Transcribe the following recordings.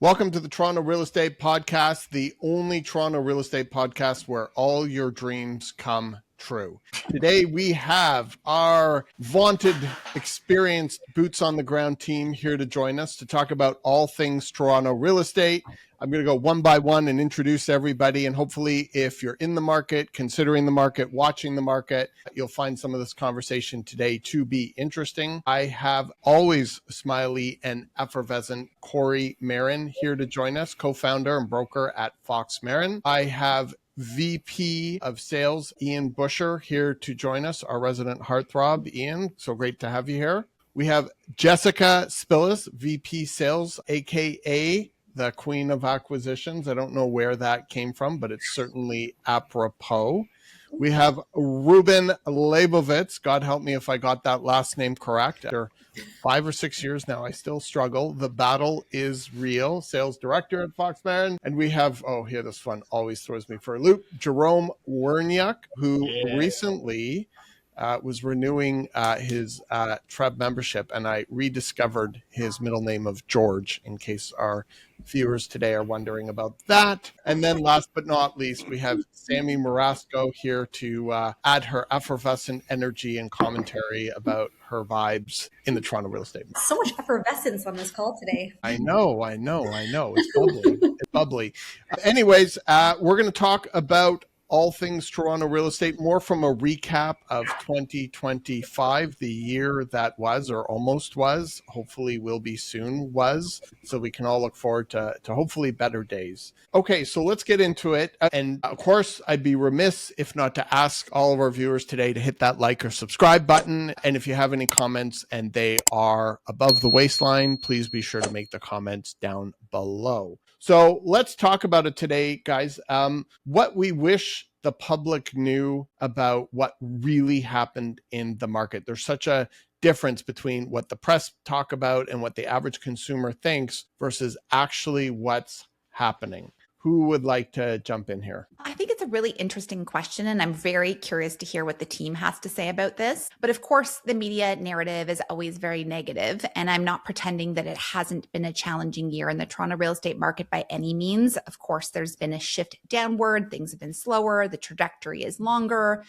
Welcome to the Toronto Real Estate Podcast, the only Toronto real estate podcast where all your dreams come true. Today we have our vaunted, experienced boots on the ground team here to join us to talk about all things Toronto real estate. I'm going to go one by one and introduce everybody. And hopefully, if you're in the market, considering the market, watching the market, you'll find some of this conversation today to be interesting. I have always smiley and effervescent Kori Marin here to join us, co-founder and broker at Fox Marin. I have VP of Sales, Ian Busher, here to join us, our resident heartthrob. Ian, so great to have you here. We have Jessica Spillas, VP Sales, aka the Queen of Acquisitions. I don't know where that came from, but it's certainly apropos. We have Reuben Labovtiz. God help me if I got that last name correct. After 5 or 6 years now, I still struggle. The battle is real. Sales director at Fox Marin. And we have, here, this one always throws me for a loop, Jerome Werniuk, who recently was renewing his Treb membership, and I rediscovered his middle name of George, in case our viewers today are wondering about that. And then last but not least, we have Sammy Marasco here to add her effervescent energy and commentary about her vibes in the Toronto real estate market. So much effervescence on this call today. I know. It's bubbly. It's bubbly. Anyways, we're going to talk about all things Toronto real estate, more from a recap of 2025, the year that was or almost was, hopefully will be soon was, so we can all look forward to hopefully better days. Okay, so let's get into it. And of course, I'd be remiss if not to ask all of our viewers today to hit that like or subscribe button. And if you have any comments and they are above the waistline, please be sure to make the comments down below. So let's talk about it today, guys. What we wish the public knew about what really happened in the market. There's such a difference between what the press talk about and what the average consumer thinks versus actually what's happening. Who would like to jump in here? I think it's a really interesting question, and I'm very curious to hear what the team has to say about this. But of course, the media narrative is always very negative, and I'm not pretending that it hasn't been a challenging year in the Toronto real estate market by any means. Of course, there's been a shift downward. Things have been slower. The trajectory is longer.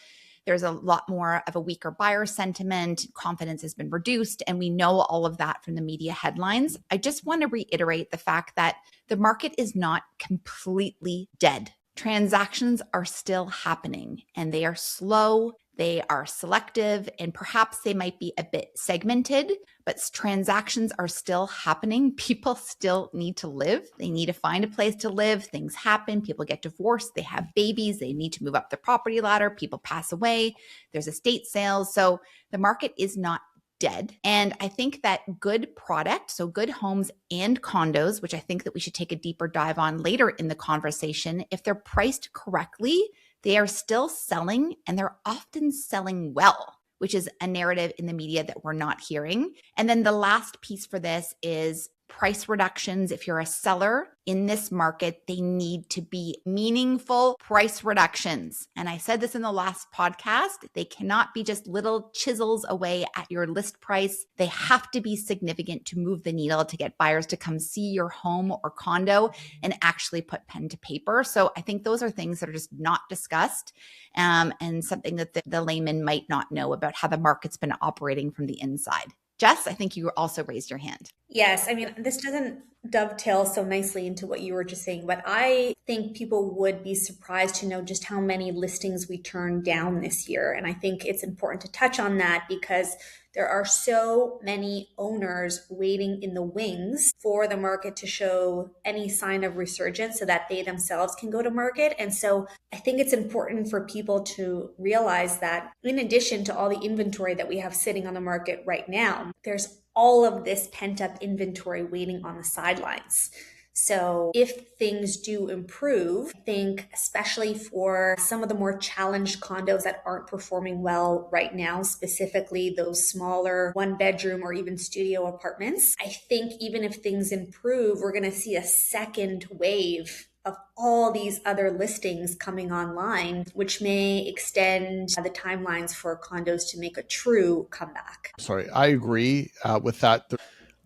There's a lot more of a weaker buyer sentiment. Confidence has been reduced, and we know all of that from the media headlines. I just want to reiterate the fact that the market is not completely dead. Transactions are still happening, and they are slow, they are selective, and perhaps they might be a bit segmented, but transactions are still happening. People still need to live. They need to find a place to live. Things happen. People get divorced. They have babies. They need to move up the property ladder. People pass away. There's estate sales. So the market is not dead. And I think that good product, so good homes and condos, which I think that we should take a deeper dive on later in the conversation, if they're priced correctly, they are still selling, and they're often selling well, which is a narrative in the media that we're not hearing. And then the last piece for this is price reductions. If you're a seller in this market, they need to be meaningful price reductions. And I said this in the last podcast, they cannot be just little chisels away at your list price. They have to be significant to move the needle to get buyers to come see your home or condo and actually put pen to paper. So I think those are things that are just not discussed, and something that the layman might not know about how the market's been operating from the inside. Jess, I think you also raised your hand. Yes, I mean, this doesn't dovetail so nicely into what you were just saying, but I think people would be surprised to know just how many listings we turned down this year. And I think it's important to touch on that because there are so many owners waiting in the wings for the market to show any sign of resurgence so that they themselves can go to market. And so I think it's important for people to realize that in addition to all the inventory that we have sitting on the market right now, there's all of this pent-up inventory waiting on the sidelines. So if things do improve, I think especially for some of the more challenged condos that aren't performing well right now, specifically those smaller one-bedroom or even studio apartments, I think even if things improve, we're going to see a second wave of all these other listings coming online, which may extend the timelines for condos to make a true comeback. Sorry, I agree with that.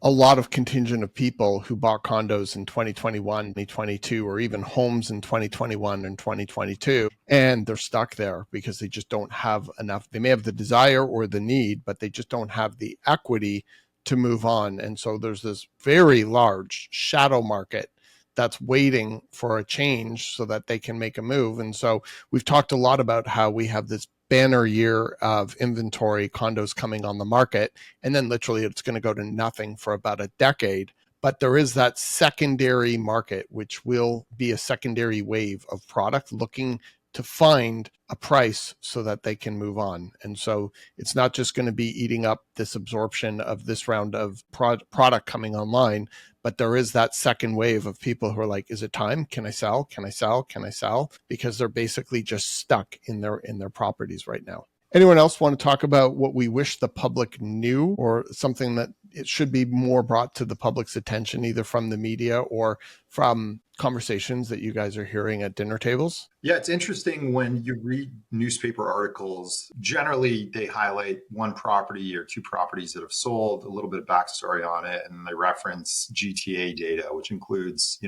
a lot of contingent of people who bought condos in 2021, 2022, or even homes in 2021 and 2022, and they're stuck there because they just don't have enough. They may have the desire or the need, but they just don't have the equity to move on. And so there's this very large shadow market that's waiting for a change so that they can make a move. And so we've talked a lot about how we have this banner year of inventory condos coming on the market, and then literally it's going to go to nothing for about a decade. But there is that secondary market, which will be a secondary wave of product looking to find a price so that they can move on. And so it's not just going to be eating up this absorption of this round of product coming online, but there is that second wave of people who are like, is it time? Can I sell? Can I sell? Can I sell? Because they're basically just stuck in their properties right now. Anyone else want to talk about what we wish the public knew, or something that it should be more brought to the public's attention, either from the media or from conversations that you guys are hearing at dinner tables? Yeah, it's interesting when you read newspaper articles. Generally, they highlight one property or two properties that have sold, a little bit of backstory on it, and they reference GTA data, which includes,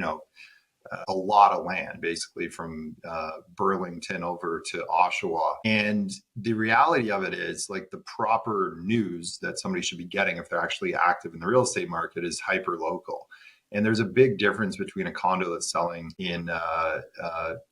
a lot of land, basically from Burlington over to Oshawa. And the reality of it is, like, the proper news that somebody should be getting if they're actually active in the real estate market is hyper local. And there's a big difference between a condo that's selling in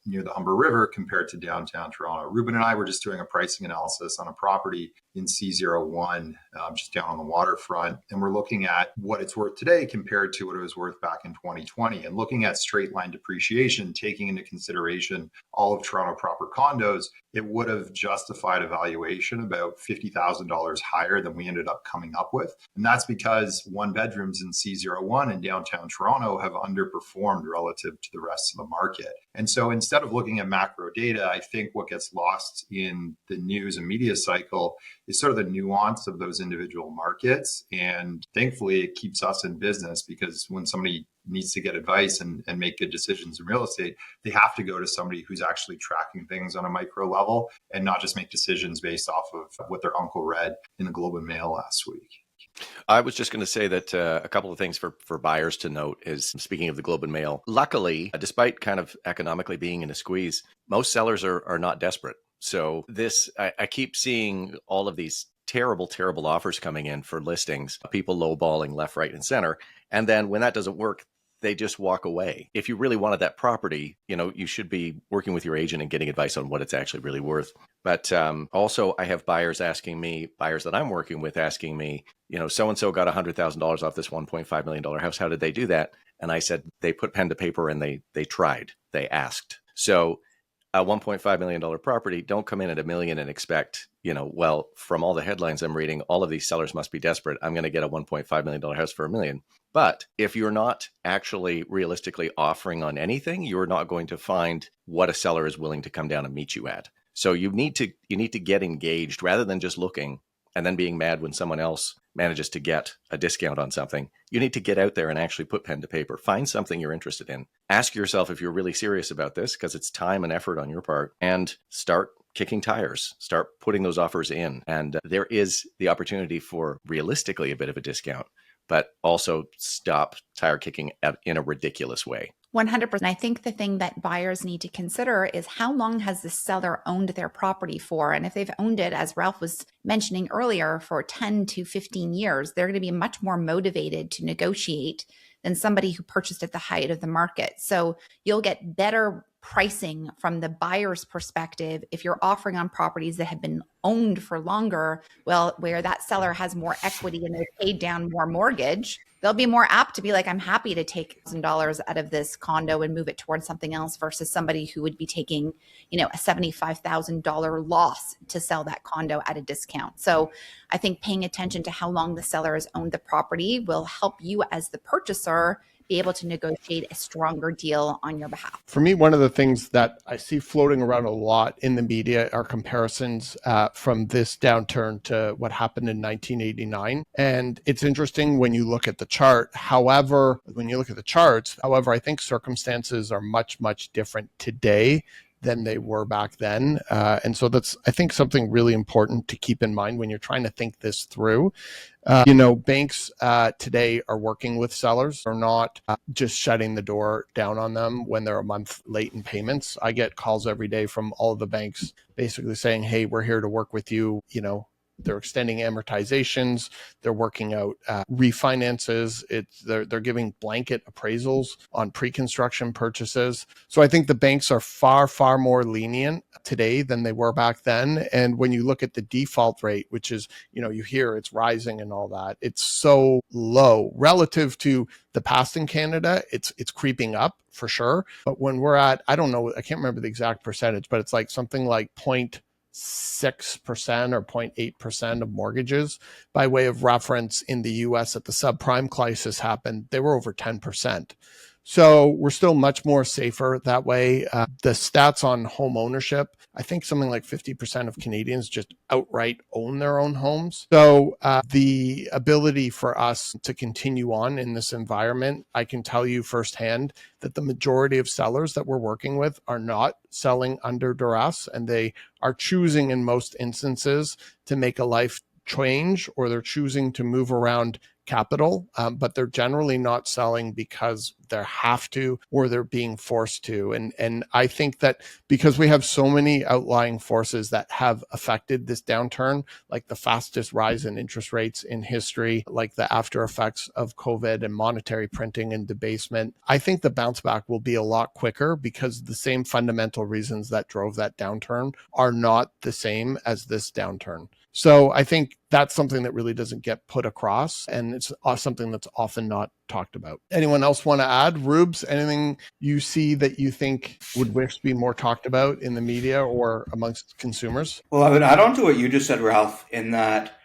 near the Humber River compared to downtown Toronto. Reuben and I were just doing a pricing analysis on a property in C01, just down on the waterfront. And we're looking at what it's worth today compared to what it was worth back in 2020. And looking at straight line depreciation, taking into consideration all of Toronto proper condos, it would have justified a valuation about $50,000 higher than we ended up coming up with. And that's because one bedrooms in C01 in downtown Toronto have underperformed relative to the rest of the market. And so instead of looking at macro data, I think what gets lost in the news and media cycle is sort of the nuance of those individual markets. And thankfully, it keeps us in business, because when somebody needs to get advice and make good decisions in real estate, they have to go to somebody who's actually tracking things on a micro level and not just make decisions based off of what their uncle read in the Globe and Mail last week. I was just going to say that a couple of things for buyers to note is, speaking of the Globe and Mail, luckily, despite kind of economically being in a squeeze, most sellers are not desperate. So I keep seeing all of these terrible offers coming in for listings, people lowballing left, right, and center. And then when that doesn't work, they just walk away. If you really wanted that property, you should be working with your agent and getting advice on what it's actually really worth. But also, I have buyers that I'm working with asking me, so-and-so got $100,000 off this $1.5 million house. How did they do that? And I said, they put pen to paper and they tried, they asked. So a $1.5 million property, don't come in at $1 million and expect, well, from all the headlines I'm reading, all of these sellers must be desperate. I'm going to get a $1.5 million house for $1 million. But if you're not actually realistically offering on anything, you're not going to find what a seller is willing to come down and meet you at. So you need to get engaged rather than just looking and then being mad when someone else manages to get a discount on something. You need to get out there and actually put pen to paper. Find something you're interested in. Ask yourself if you're really serious about this, because it's time and effort on your part, and start kicking tires, start putting those offers in. And there is the opportunity for realistically a bit of a discount, but also stop tire kicking in a ridiculous way. 100%. I think the thing that buyers need to consider is, how long has the seller owned their property for? And if they've owned it, as Ralph was mentioning earlier, for 10 to 15 years, they're going to be much more motivated to negotiate than somebody who purchased at the height of the market. So you'll get better pricing from the buyer's perspective if you're offering on properties that have been owned for longer, well, where that seller has more equity and they've paid down more mortgage. They'll be more apt to be like, I'm happy to take $1,000 out of this condo and move it towards something else, versus somebody who would be taking, a $75,000 loss to sell that condo at a discount. So I think paying attention to how long the seller has owned the property will help you as the purchaser be able to negotiate a stronger deal on your behalf. For me, one of the things that I see floating around a lot in the media are comparisons from this downturn to what happened in 1989. And it's interesting when you look at the chart. However, I think circumstances are much, much different today than they were back then. And so that's, I think, something really important to keep in mind when you're trying to think this through. Banks today are working with sellers. They're not just shutting the door down on them when they're a month late in payments. I get calls every day from all of the banks basically saying, hey, we're here to work with you. They're extending amortizations. They're working out refinances. They're giving blanket appraisals on pre-construction purchases. So I think the banks are far, far more lenient today than they were back then. And when you look at the default rate, which is, you hear it's rising and all that, it's so low relative to the past in Canada. It's creeping up for sure. But when we're at, I don't know, I can't remember the exact percentage, but it's like something like 0.6% or 0.8% of mortgages. By way of reference, in the US at the subprime crisis happened, they were over 10%. So we're still much more safer that way. The stats on home ownership, I think something like 50% of Canadians just outright own their own homes. So the ability for us to continue on in this environment, I can tell you firsthand that the majority of sellers that we're working with are not selling under duress, and they are choosing in most instances to make a life change, or they're choosing to move around capital, but they're generally not selling because they have to or they're being forced to. And I think that because we have so many outlying forces that have affected this downturn, like the fastest rise in interest rates in history, like the after effects of COVID and monetary printing and debasement, I think the bounce back will be a lot quicker because the same fundamental reasons that drove that downturn are not the same as this downturn. So I think that's something that really doesn't get put across, and it's something that's often not talked about. Anyone else want to add? Rubes, anything you see that you think would wish to be more talked about in the media or amongst consumers? Well, I would add on to what you just said, Ralph, in that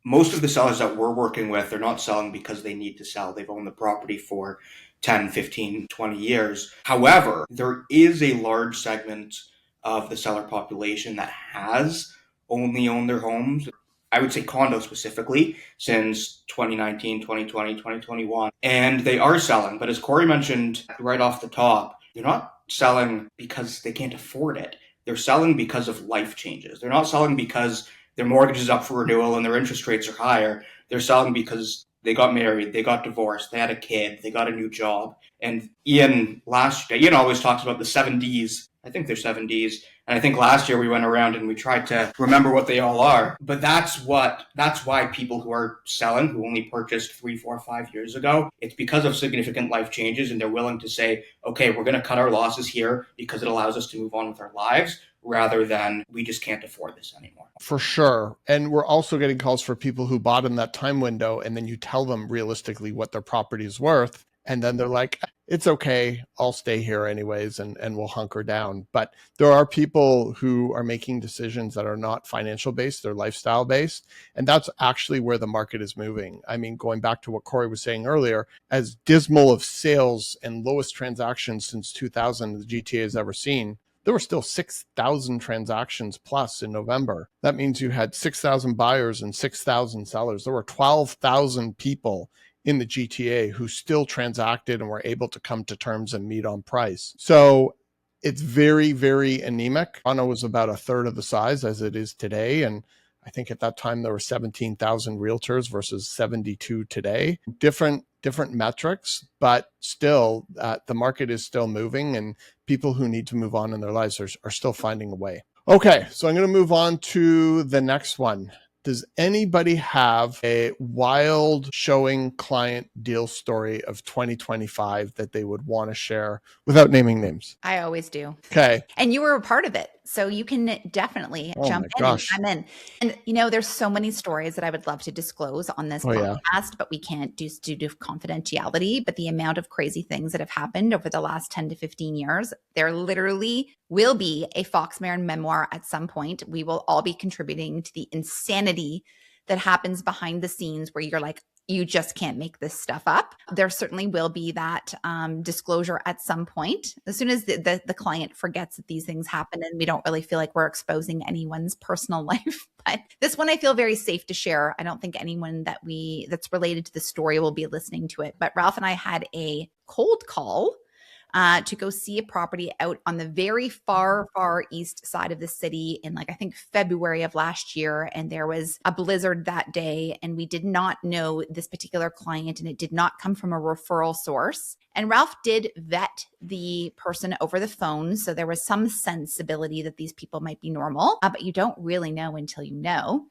most of the sellers that we're working with, they're not selling because they need to sell. They've owned the property for 10, 15, 20 years. However, there is a large segment of the seller population that has only owned their homes, I would say condo specifically, since 2019, 2020, 2021. And they are selling. But as Kori mentioned right off the top, they're not selling because they can't afford it. They're selling because of life changes. They're not selling because their mortgage is up for renewal and their interest rates are higher. They're selling because they got married, they got divorced, they had a kid, they got a new job. And Ian always talks about the 7Ds. I think they're 7Ds. And I think last year we went around and we tried to remember what they all are. But that's why people who are selling, who only purchased 3, 4, 5 years ago, it's because of significant life changes, and they're willing to say, okay, we're going to cut our losses here because it allows us to move on with our lives, rather than we just can't afford this anymore. For sure. And we're also getting calls for people who bought in that time window, and then you tell them realistically what their property is worth. And then they're like, it's okay, I'll stay here anyways, and we'll hunker down. But there are people who are making decisions that are not financial based, they're lifestyle based. And that's actually where the market is moving. I mean, going back to what Kori was saying earlier, as dismal of sales and lowest transactions since 2000 the GTA has ever seen, there were still 6,000 transactions plus in November. That means you had 6,000 buyers and 6,000 sellers. There were 12,000 people in the GTA who still transacted and were able to come to terms and meet on price. So it's very, very anemic. Toronto was about a third of the size as it is today. And I think at that time there were 17,000 realtors versus 72 today. Different metrics, but still the market is still moving, and people who need to move on in their lives are still finding a way. Okay, so I'm going to move on to the next one. Does anybody have a wild showing client deal story of 2025 that they would want to share without naming names? I always do. Okay. And you were a part of it, so you can definitely jump in. I'm in. And there's so many stories that I would love to disclose on this podcast, but we can't due to confidentiality. But the amount of crazy things that have happened over the last 10 to 15 years, there literally will be a Fox Marin memoir at some point. We will all be contributing to the insanity that happens behind the scenes where you're like, you just can't make this stuff up. There certainly will be that disclosure at some point. As soon as the client forgets that these things happen and we don't really feel like we're exposing anyone's personal life. But this one I feel very safe to share. I don't think anyone that's related to the story will be listening to it. But Ralph and I had a cold call to go see a property out on the very far, far east side of the city in I think February of last year. And there was a blizzard that day, and we did not know this particular client, and it did not come from a referral source. And Ralph did vet the person over the phone. So there was some sensibility that these people might be normal, but you don't really know until you know.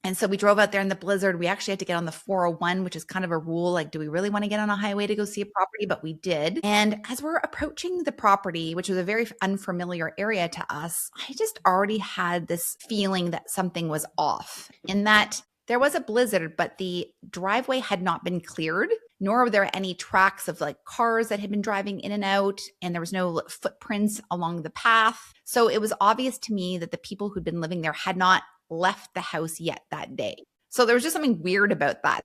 And so we drove out there in the blizzard. We actually had to get on the 401, which is kind of a rule. Do we really want to get on a highway to go see a property? But we did. And as we're approaching the property, which was a very unfamiliar area to us, I just already had this feeling that something was off, in that there was a blizzard, but the driveway had not been cleared, nor were there any tracks of cars that had been driving in and out, and there was no footprints along the path. So it was obvious to me that the people who'd been living there had not left the house yet that day. So there was just something weird about that.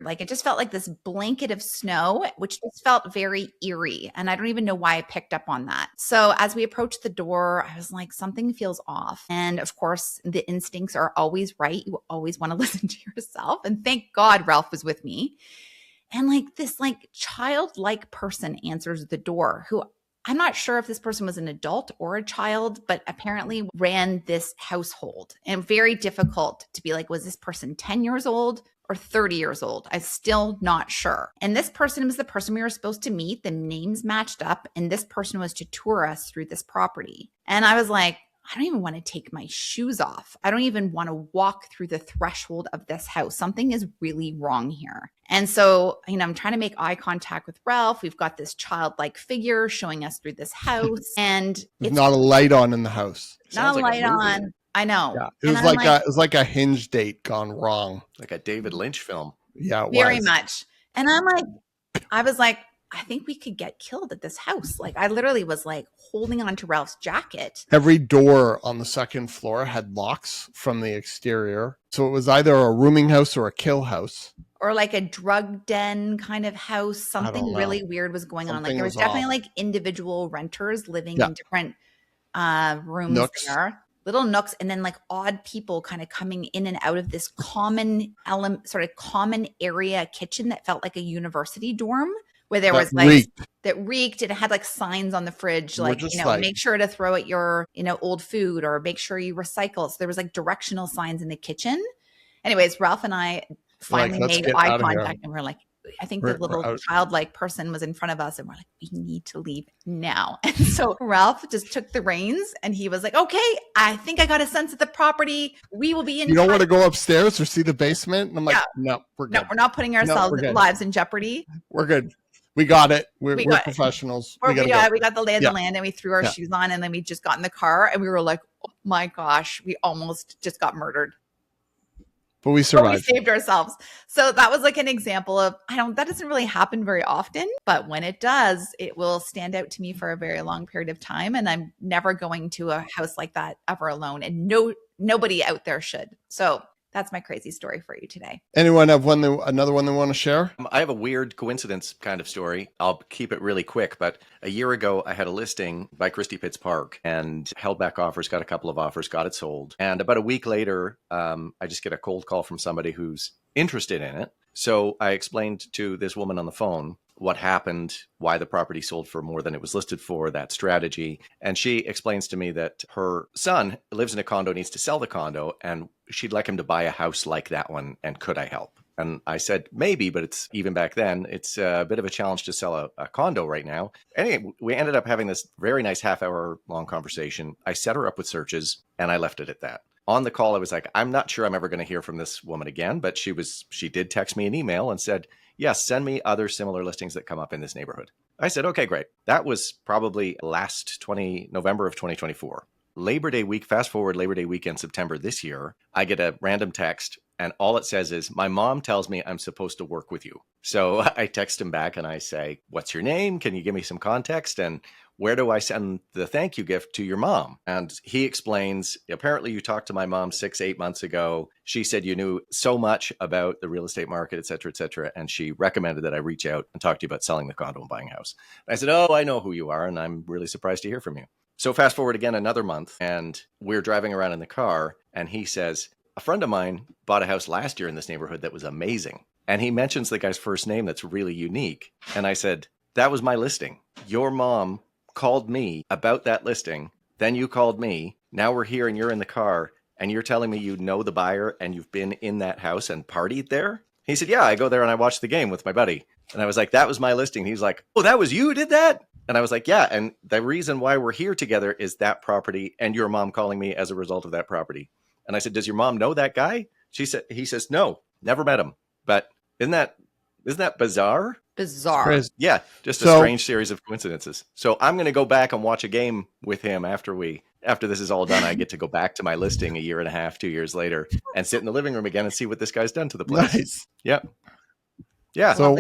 It just felt like this blanket of snow, which just felt very eerie. And I don't even know why I picked up on that. So as we approached the door, I was like, something feels off. And of course, the instincts are always right. You always want to listen to yourself. And thank God Ralph was with me. And this childlike person answers the door, who I'm not sure if this person was an adult or a child, but apparently ran this household. And very difficult to be was this person 10 years old or 30 years old? I'm still not sure. And this person was the person we were supposed to meet. The names matched up, and this person was to tour us through this property. And I was like, I don't even want to take my shoes off. I don't even want to walk through the threshold of this house. Something is really wrong here. And so, I'm trying to make eye contact with Ralph. We've got this childlike figure showing us through this house, and There's not a light on in the house. Not a light on. I know. Yeah. It was like a Hinge date gone wrong. Like a David Lynch film. Yeah, it very was. much. And I was like, I think we could get killed at this house. I literally was holding on to Ralph's jacket. Every door on the second floor had locks from the exterior. So it was either a rooming house or a kill house. Or a drug den kind of house. Something really weird was going on. There was definitely individual renters living in different rooms nooks. There. Little nooks, and then odd people kind of coming in and out of this common element, sort of common area kitchen that felt like a university dorm, where there was that reeked, and it had signs on the fridge, make sure to throw out your, old food, or make sure you recycle. So there was directional signs in the kitchen. Anyways, Ralph and I finally made eye contact, and we're like, I think the little childlike person was in front of us, and we're like, we need to leave now. And so Ralph just took the reins, and he was like, okay, I think I got a sense of the property. We will be in. You don't want to go upstairs or see the basement? And I'm like, no, we're good. No, we're not putting ourselves lives in jeopardy. We're good. We got it. We're professionals. We got the lay of the land, and we threw our shoes on, and then we just got in the car, and we were like, oh my gosh, we almost just got murdered. But we survived. We saved ourselves. So that was an example of, that doesn't really happen very often, but when it does, it will stand out to me for a very long period of time. And I'm never going to a house like that ever alone. And nobody out there should. So that's my crazy story for you today. Anyone have another one they want to share? I have a weird coincidence kind of story. I'll keep it really quick, but a year ago, I had a listing by Christie Pitts Park and held back offers, got a couple of offers, got it sold. And about a week later, I just get a cold call from somebody who's interested in it. So I explained to this woman on the phone what happened, why the property sold for more than it was listed for, that strategy. And she explains to me that her son lives in a condo, needs to sell the condo, and she'd like him to buy a house like that one. And could I help? And I said, maybe, but it's even back then, it's a bit of a challenge to sell a condo right now. Anyway, we ended up having this very nice half-hour long conversation. I set her up with searches, and I left it at that. On the call, I was like, I'm not sure I'm ever going to hear from this woman again, but she did text me an email and said, yes, send me other similar listings that come up in this neighborhood. I said, okay, great. That was probably November of 2024. Labor Day week, fast forward Labor Day weekend, September this year, I get a random text, and all it says is, my mom tells me I'm supposed to work with you. So I text him back and I say, what's your name? Can you give me some context? And where do I send the thank you gift to your mom? And he explains, apparently you talked to my mom 6-8 months ago. She said you knew so much about the real estate market, et cetera, et cetera. And she recommended that I reach out and talk to you about selling the condo and buying a house. And I said, oh, I know who you are. And I'm really surprised to hear from you. So fast forward again another month, and we're driving around in the car, and he says, a friend of mine bought a house last year in this neighborhood that was amazing. And he mentions the guy's first name that's really unique. And I said, that was my listing. Your mom called me about that listing. Then you called me. Now we're here and you're in the car and you're telling me you know the buyer and you've been in that house and partied there? He said, yeah, I go there and I watch the game with my buddy. And I was like, that was my listing. He's like, oh, that was you who did that? And I was like, yeah. And the reason why we're here together is that property and your mom calling me as a result of that property. And I said, does your mom know that guy? He says, no, never met him. But isn't that bizarre? Bizarre. Yeah, just a strange series of coincidences. So I'm going to go back and watch a game with him after this is all done. I get to go back to my listing a year and a half, 2 years later, and sit in the living room again and see what this guy's done to the place. Nice. Yeah. Yeah. So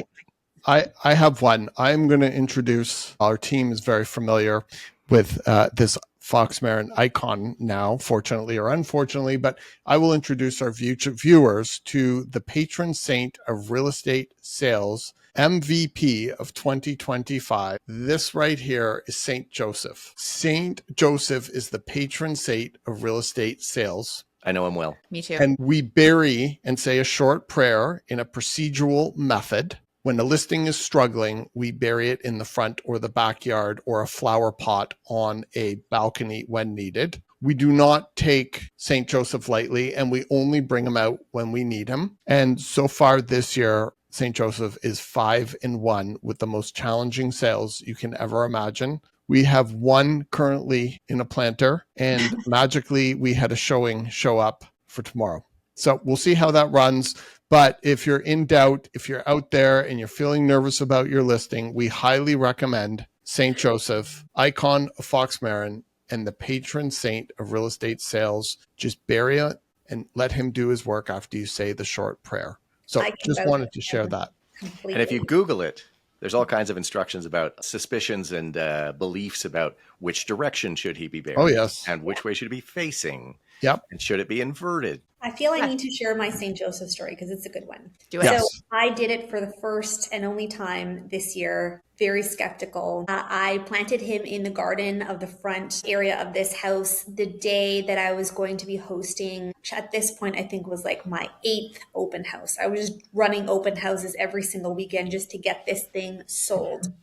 I have one. I'm going to introduce, our team is very familiar with this Fox Marin icon now, fortunately or unfortunately, but I will introduce our viewers to the patron saint of real estate sales, MVP of 2025. This right here is Saint Joseph. Saint Joseph is the patron saint of real estate sales. I know him well. Me too. And we bury and say a short prayer in a procedural method. When the listing is struggling, we bury it in the front or the backyard or a flower pot on a balcony when needed. We do not take St. Joseph lightly, and we only bring him out when we need him. And so far this year, St. Joseph is 5-1 with the most challenging sales you can ever imagine. We have one currently in a planter, and magically we had a show up for tomorrow. So we'll see how that runs. But if you're in doubt, if you're out there and you're feeling nervous about your listing, we highly recommend St. Joseph, icon of Fox Marin, and the patron saint of real estate sales. Just bury it and let him do his work after you say the short prayer. So just wanted to share that. Completely. And if you Google it, there's all kinds of instructions about suspicions and beliefs about which direction should he be buried. Oh, yes. And which way should it be facing. Yep. And should it be inverted? I feel I need to share my St. Joseph story because it's a good one. Do it. Yes. So I did it for the first and only time this year. Very skeptical. I planted him in the garden of the front area of this house the day that I was going to be hosting, which at this point I think was like my 8th open house. I was running open houses every single weekend just to get this thing sold.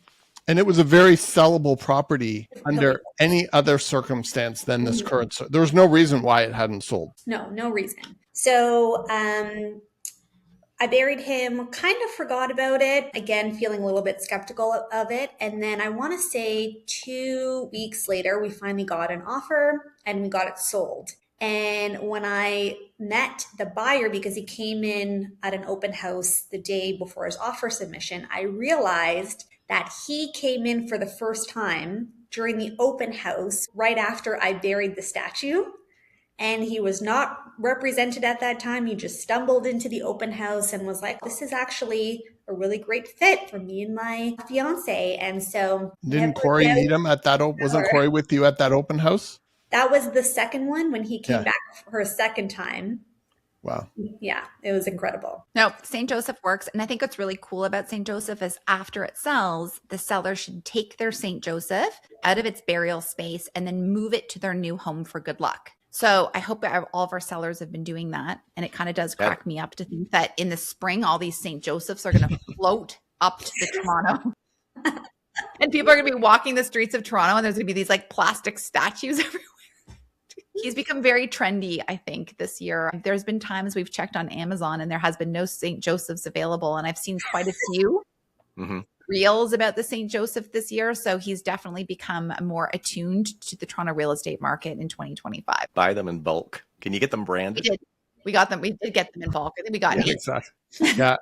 And it was a very sellable property under any other circumstance than this current. So there was no reason why it hadn't sold. No reason. So I buried him, kind of forgot about it. Again, feeling a little bit skeptical of it. And then I want to say 2 weeks later, we finally got an offer and we got it sold. And when I met the buyer, because he came in at an open house the day before his offer submission, I realized that he came in for the first time during the open house right after I buried the statue. And he was not represented at that time. He just stumbled into the open house and was like, this is actually a really great fit for me and my fiance. And so Didn't Kori meet him at that? Wasn't Kori with you at that open house? That was the second one when he came back for a second time. Wow. Yeah, it was incredible. No, St. Joseph works. And I think what's really cool about St. Joseph is after it sells, the seller should take their St. Joseph out of its burial space and then move it to their new home for good luck. So I hope all of our sellers have been doing that. And it kind of does crack me up to think that in the spring, all these St. Josephs are going to float up to the Toronto. And people are going to be walking the streets of Toronto and there's going to be these like plastic statues everywhere. He's become very trendy, I think, this year. There's been times we've checked on Amazon and there has been no St. Joseph's available. And I've seen quite a few reels about the St. Joseph this year. So he's definitely become more attuned to the Toronto real estate market in 2025. Buy them in bulk. Can you get them branded? We did. We got them. We did get them in bulk. I think we got 8. Exactly. Yeah.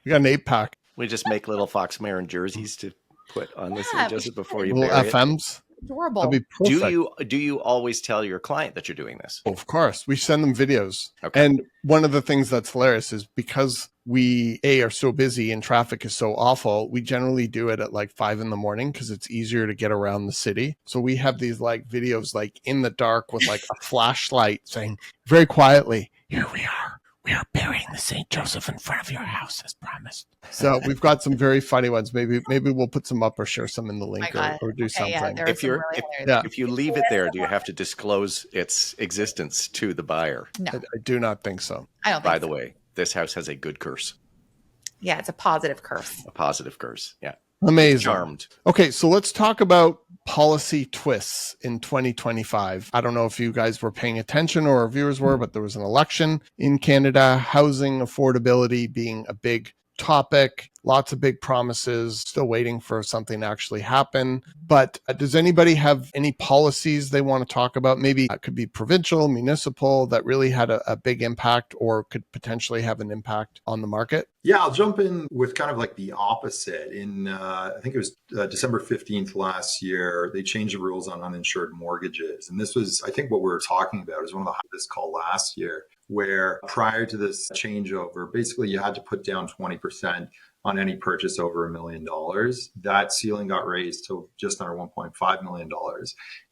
We got an 8-pack. We just make little Fox Marin jerseys to put on the St. Joseph before you Little bury FMs. Adorable. That'd be perfect. Do you always tell your client that you're doing this? Of course. We send them videos. Okay. And one of the things that's hilarious is because we are so busy and traffic is so awful, we generally do it at like 5 a.m. because it's easier to get around the city. So we have these like videos like in the dark with like a flashlight saying very quietly, here we are. We are burying the St. Joseph in front of your house as promised. So we've got some very funny ones. Maybe we'll put some up or share some in the link or do something. Yeah, if you leave it there, do you have to disclose its existence to the buyer? No, I do not think so. I don't think By the way, this house has a good curse. Yeah, it's a positive curse. A positive curse. Yeah. Amazing. Charmed. Okay, so let's talk about policy twists in 2025. I don't know if you guys were paying attention or our viewers were, but there was an election in Canada, housing affordability being a big topic, lots of big promises, still waiting for something to actually happen. But does anybody have any policies they want to talk about? Maybe it could be provincial, municipal, that really had a big impact or could potentially have an impact on the market? Yeah, I'll jump in with kind of like the opposite. I think it was December 15th last year, they changed the rules on uninsured mortgages. And this was, I think what we were talking about is one of the highest call last year, where prior to this changeover, basically you had to put down 20% on any purchase over $1 million. That ceiling got raised to just under $1.5 million.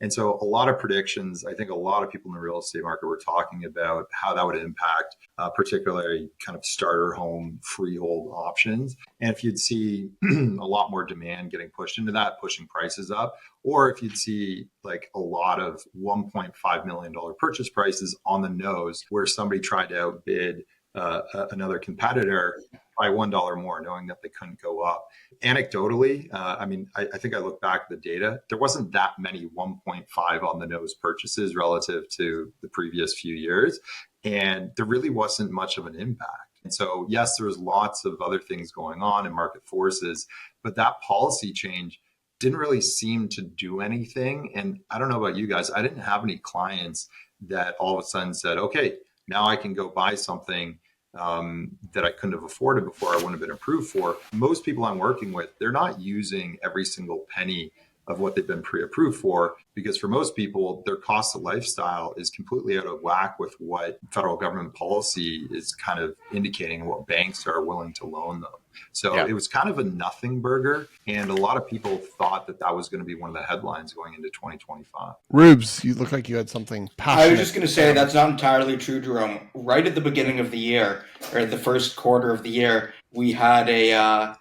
And so a lot of predictions, I think a lot of people in the real estate market were talking about how that would impact particularly kind of starter home freehold options. And if you'd see a lot more demand getting pushed into that, pushing prices up, or if you'd see like a lot of $1.5 million purchase prices on the nose where somebody tried to outbid another competitor by $1 more, knowing that they couldn't go up. Anecdotally, I think I look back at the data, there wasn't that many 1.5 on the nose purchases relative to the previous few years. And there really wasn't much of an impact. And so, yes, there was lots of other things going on in market forces, but that policy change didn't really seem to do anything. And I don't know about you guys, I didn't have any clients that all of a sudden said, okay, now I can go buy something that I couldn't have afforded before, I wouldn't have been approved for. Most people I'm working with, they're not using every single penny of what they've been pre-approved for, because for most people, their cost of lifestyle is completely out of whack with what federal government policy is kind of indicating, what banks are willing to loan them. So It was kind of a nothing burger. And a lot of people thought that that was going to be one of the headlines going into 2025. Rubes, you look like you had something passionate. I was just going to say that's not entirely true, Jerome. Right at the beginning of the year, or the first quarter of the year, we had a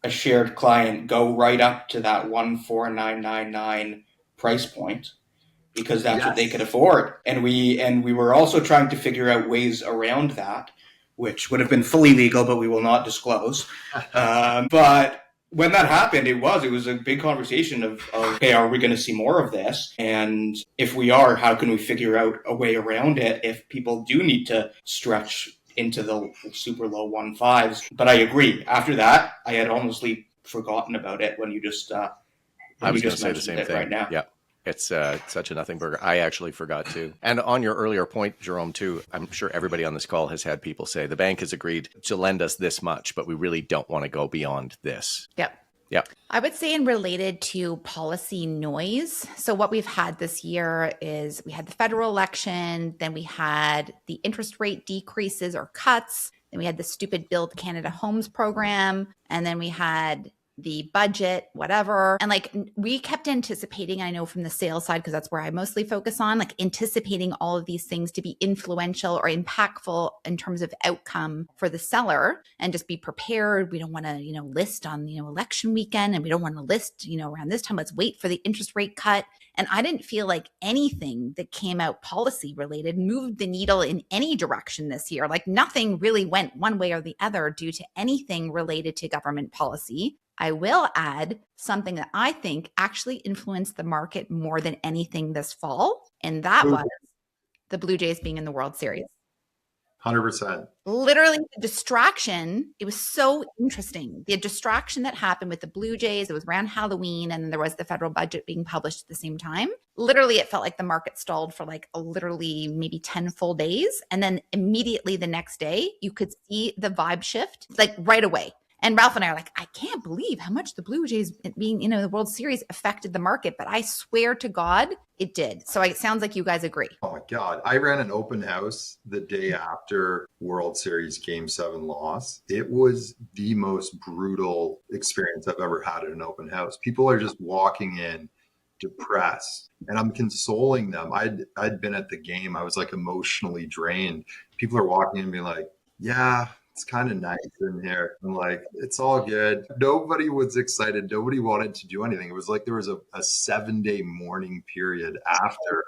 shared client go right up to that 14999 price point because that's what they could afford. And we were also trying to figure out ways around that, which would have been fully legal, but we will not disclose. But when that happened, it was a big conversation of, okay, are we going to see more of this? And if we are, how can we figure out a way around it if people do need to stretch into the super low 1.5s? But I agree. After that, I had honestly forgotten about it when you just I was going to say the same thing right now. Yeah. It's such a nothing burger. I actually forgot to. And on your earlier point, Jerome, too, I'm sure everybody on this call has had people say the bank has agreed to lend us this much, but we really don't want to go beyond this. Yep. I would say in related to policy noise. So what we've had this year is we had the federal election, then we had the interest rate decreases or cuts, then we had the stupid Build Canada Homes program, and then we had the budget, whatever. And like we kept anticipating, I know from the sales side, because that's where I mostly focus on, like anticipating all of these things to be influential or impactful in terms of outcome for the seller and just be prepared. We don't want to, list on, election weekend, and we don't want to list, around this time. Let's wait for the interest rate cut. And I didn't feel like anything that came out policy related moved the needle in any direction this year. Like nothing really went one way or the other due to anything related to government policy. I will add something that I think actually influenced the market more than anything this fall, and that was the Blue Jays being in the World Series. 100%. Literally the distraction, it was so interesting. The distraction that happened with the Blue Jays, it was around Halloween, and then there was the federal budget being published at the same time. Literally, it felt like the market stalled for like literally maybe 10 full days. And then immediately the next day, you could see the vibe shift like right away. And Ralph and I are like, I can't believe how much the Blue Jays being, the World Series affected the market. But I swear to God, it did. So it sounds like you guys agree. Oh my God. I ran an open house the day after World Series Game 7 loss. It was the most brutal experience I've ever had at an open house. People are just walking in depressed, and I'm consoling them. I'd been at the game. I was like emotionally drained. People are walking in and being like, yeah, it's kind of nice in here. I'm like, it's all good. Nobody was excited. Nobody wanted to do anything. It was like there was a 7-day mourning period after.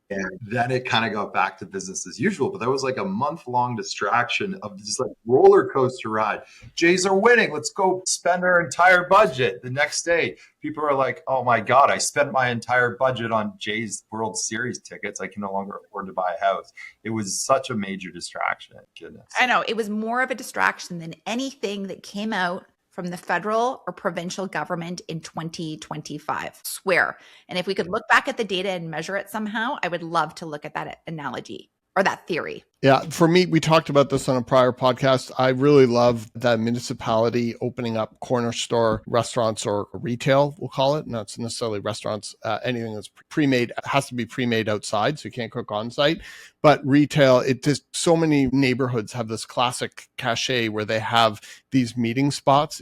And then it kind of got back to business as usual. But that was like a month-long distraction of this like roller coaster ride. Jays are winning. Let's go spend our entire budget. The next day, people are like, oh my God, I spent my entire budget on Jays World Series tickets. I can no longer afford to buy a house. It was such a major distraction. Goodness. I know it was more of a distraction than anything that came out from the federal or provincial government in 2025. Swear. And if we could look back at the data and measure it somehow, I would love to look at that analogy or that theory. Yeah, for me, we talked about this on a prior podcast. I really love that municipality opening up corner store restaurants or retail, we'll call it. Not necessarily restaurants. Anything that's pre-made has to be pre-made outside, so you can't cook on site. But retail, it just so many neighborhoods have this classic cachet where they have these meeting spots.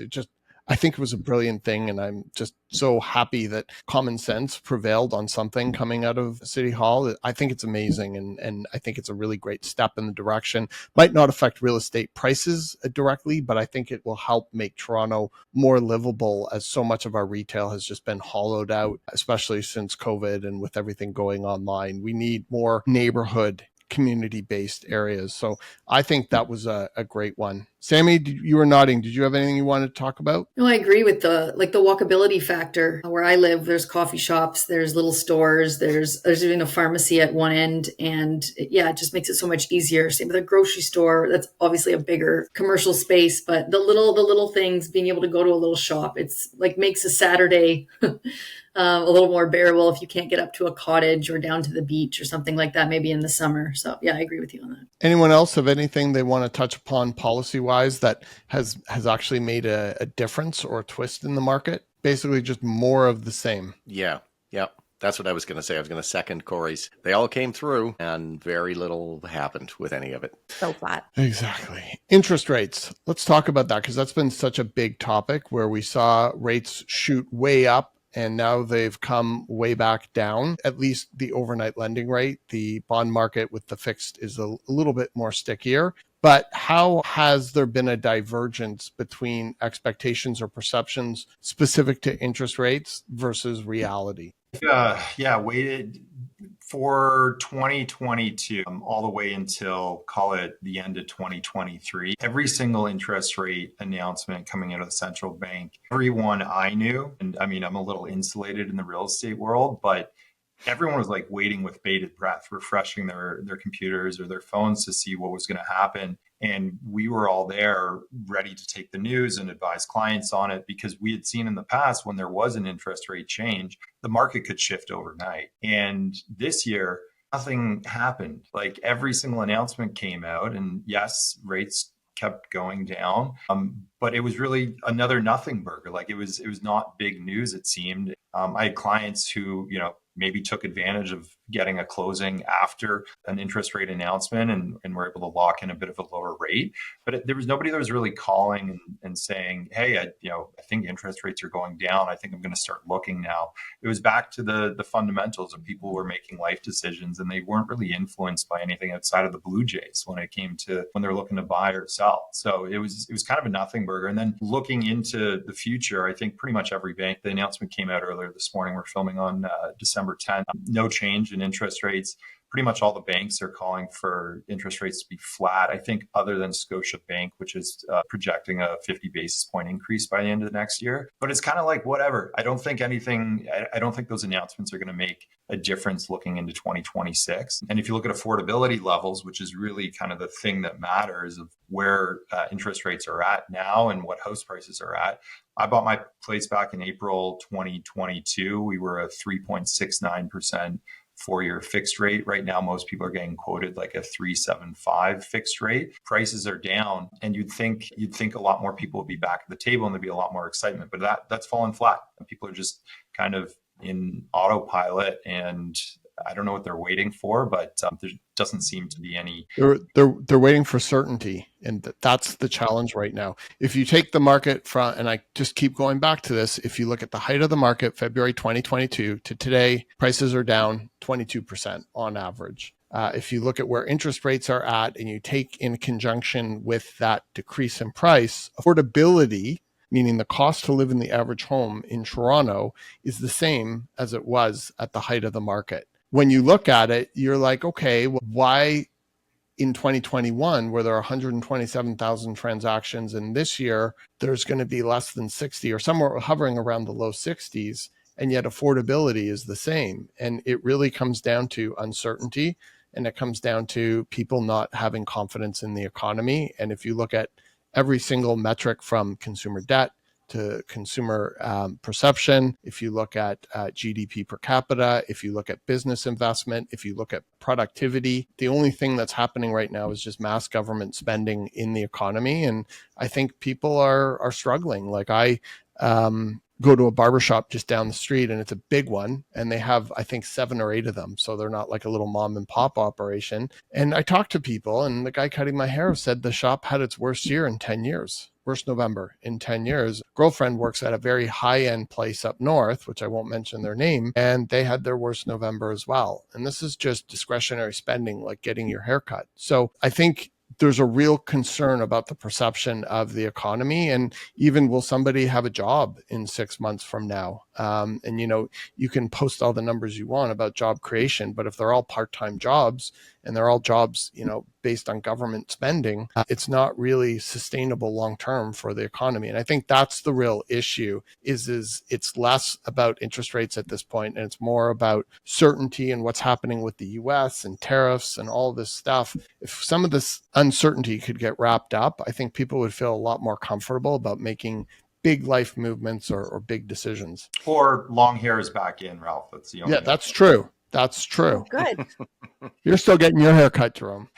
I think it was a brilliant thing, and I'm just so happy that common sense prevailed on something coming out of City Hall. I think it's amazing, and I think it's a really great step in the direction. Might not affect real estate prices directly, but I think it will help make Toronto more livable, as so much of our retail has just been hollowed out, especially since COVID and with everything going online. We need more neighborhood community-based areas. So I think that was a great one. Sammy, you were nodding. Did you have anything you wanted to talk about? No, I agree with the walkability factor. Where I live, there's coffee shops, there's little stores, there's even a pharmacy at one end. And it just makes it so much easier. Same with a grocery store. That's obviously a bigger commercial space, but the little things, being able to go to a little shop, it's like makes a Saturday a little more bearable if you can't get up to a cottage or down to the beach or something like that, maybe in the summer. So yeah, I agree with you on that. Anyone else have anything they want to touch upon policy-wise that has actually made a difference or a twist in the market? Basically just more of the same. Yeah. That's what I was going to say. I was going to second Kori's. They all came through and very little happened with any of it. So flat. Exactly. Interest rates. Let's talk about that, because that's been such a big topic where we saw rates shoot way up and now they've come way back down. At least the overnight lending rate, the bond market with the fixed is a little bit more stickier. But how has there been a divergence between expectations or perceptions specific to interest rates versus reality? Waited for 2022 all the way until, call it, the end of 2023. Every single interest rate announcement coming out of the central bank, everyone I knew, and I mean, I'm a little insulated in the real estate world, but everyone was like waiting with bated breath, refreshing their computers or their phones to see what was going to happen. And we were all there ready to take the news and advise clients on it, because we had seen in the past when there was an interest rate change, the market could shift overnight. And this year, nothing happened. Like every single announcement came out, and yes, rates kept going down. But it was really another nothing burger. Like it was not big news, it seemed. I had clients who, maybe took advantage of getting a closing after an interest rate announcement and were able to lock in a bit of a lower rate. But there was nobody that was really calling and saying, hey, I think interest rates are going down. I think I'm going to start looking now. It was back to the fundamentals, and people were making life decisions, and they weren't really influenced by anything outside of the Blue Jays when it came to when they're looking to buy or sell. So it was kind of a nothing burger. And then looking into the future, I think pretty much every bank, the announcement came out earlier this morning. We're filming on December 10th. No change in interest rates. Pretty much all the banks are calling for interest rates to be flat. I think other than Scotiabank, which is projecting a 50 basis point increase by the end of the next year. But it's kind of like whatever. I don't think those announcements are going to make a difference looking into 2026. And if you look at affordability levels, which is really kind of the thing that matters of where interest rates are at now and what house prices are at. I bought my place back in April 2022. We were a 3.69% 4-year fixed rate. Right now, most people are getting quoted like a 3.75 fixed rate. Prices are down, and you'd think a lot more people would be back at the table and there'd be a lot more excitement. But that's fallen flat. People are just kind of in autopilot, and I don't know what they're waiting for, but there doesn't seem to be any. They're waiting for certainty, and that's the challenge right now. If you take the market from, and I just keep going back to this, if you look at the height of the market, February 2022 to today, prices are down 22% on average. If you look at where interest rates are at, and you take in conjunction with that decrease in price, affordability, meaning the cost to live in the average home in Toronto, is the same as it was at the height of the market. when you look at it, you're like, okay, well, why in 2021, where there are 127,000 transactions, and this year there's going to be less than 60 or somewhere hovering around the low 60s, and yet affordability is the same. And it really comes down to uncertainty, and it comes down to people not having confidence in the economy. And if you look at every single metric from consumer debt to consumer perception, if you look at GDP per capita, if you look at business investment, if you look at productivity, the only thing that's happening right now is just mass government spending in the economy. And I think people are struggling. Like I go to a barbershop just down the street, and it's a big one, and they have, I think, 7 or 8 of them. So they're not like a little mom and pop operation. And I talked to people, and the guy cutting my hair said the shop had its worst year in 10 years. Worst November in 10 years. Girlfriend works at a very high-end place up north, which I won't mention their name, and they had their worst November as well. And this is just discretionary spending, like getting your hair cut. So I think there's a real concern about the perception of the economy, and even will somebody have a job in 6 months from now? And you can post all the numbers you want about job creation, but if they're all part-time jobs and they're all jobs, based on government spending, it's not really sustainable long-term for the economy. And I think that's the real issue is it's less about interest rates at this point, and it's more about certainty and what's happening with the US and tariffs and all this stuff. If some of this uncertainty could get wrapped up, I think people would feel a lot more comfortable about making big life movements or big decisions. Or long hair is back in, Ralph. That's the only. Yeah, that's true. That's true. Oh, good. You're still getting your hair cut, Jerome.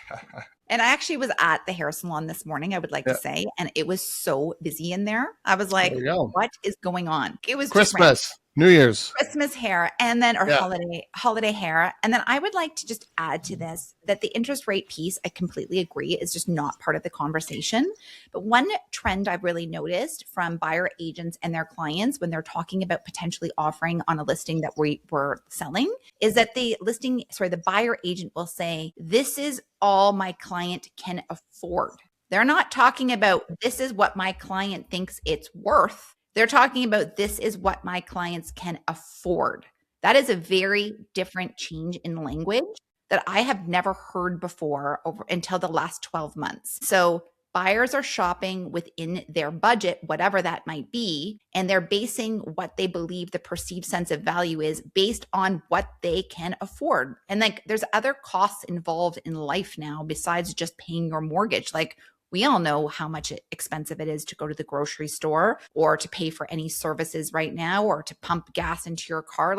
And I actually was at the hair salon this morning, I would like to say, and it was so busy in there. I was like, what is going on? It was Christmas, New Year's. Christmas hair, and then holiday hair. And then I would like to just add to this that the interest rate piece, I completely agree, is just not part of the conversation. But one trend I've really noticed from buyer agents and their clients when they're talking about potentially offering on a listing that we were selling is that the buyer agent will say, this is all my client can afford. They're not talking about this is what my client thinks it's worth. They're talking about this is what my clients can afford. That is a very different change in language that I have never heard before until the last 12 months. So buyers are shopping within their budget, whatever that might be, and they're basing what they believe the perceived sense of value is based on what they can afford. And there's other costs involved in life now besides just paying your mortgage. We all know how much expensive it is to go to the grocery store or to pay for any services right now or to pump gas into your car.